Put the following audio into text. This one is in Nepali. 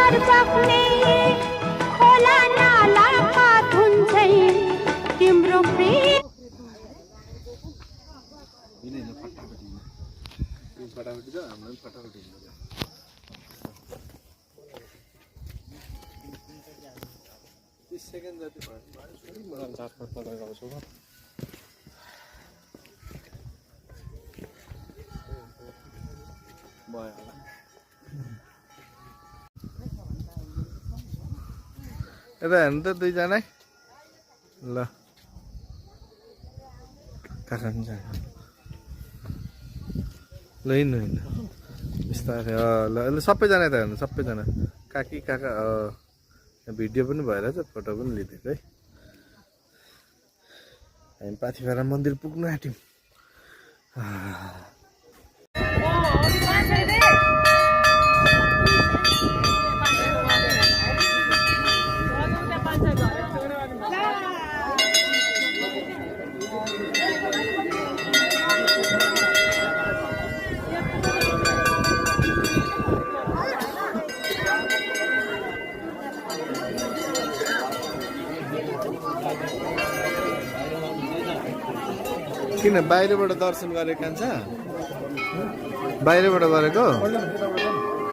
घर बग्ने खोला नालाका धुन चाहिँ तिम्रो प्रेम फटाफटी जाऊ हाम्रो फटाफटी हिँड्नु 30 सेकेन्ड जति भयो चार फट लगाउँछु भयो होला यता हेर्नु त दुईजना ल काका पनि जानु ल हिँड्नु हिँड्नु बिस्तारै ल ल सबैजना यता हेर्नु सबैजना काकी काका भिडियो पनि भइरहेछ फोटो पनि लिँदैछ है हामी पाथिभरा मन्दिर पुग्नु आँट्यौँ किन बाहिरबाट दर्शन गरेको कान्छ बाहिरबाट गरेको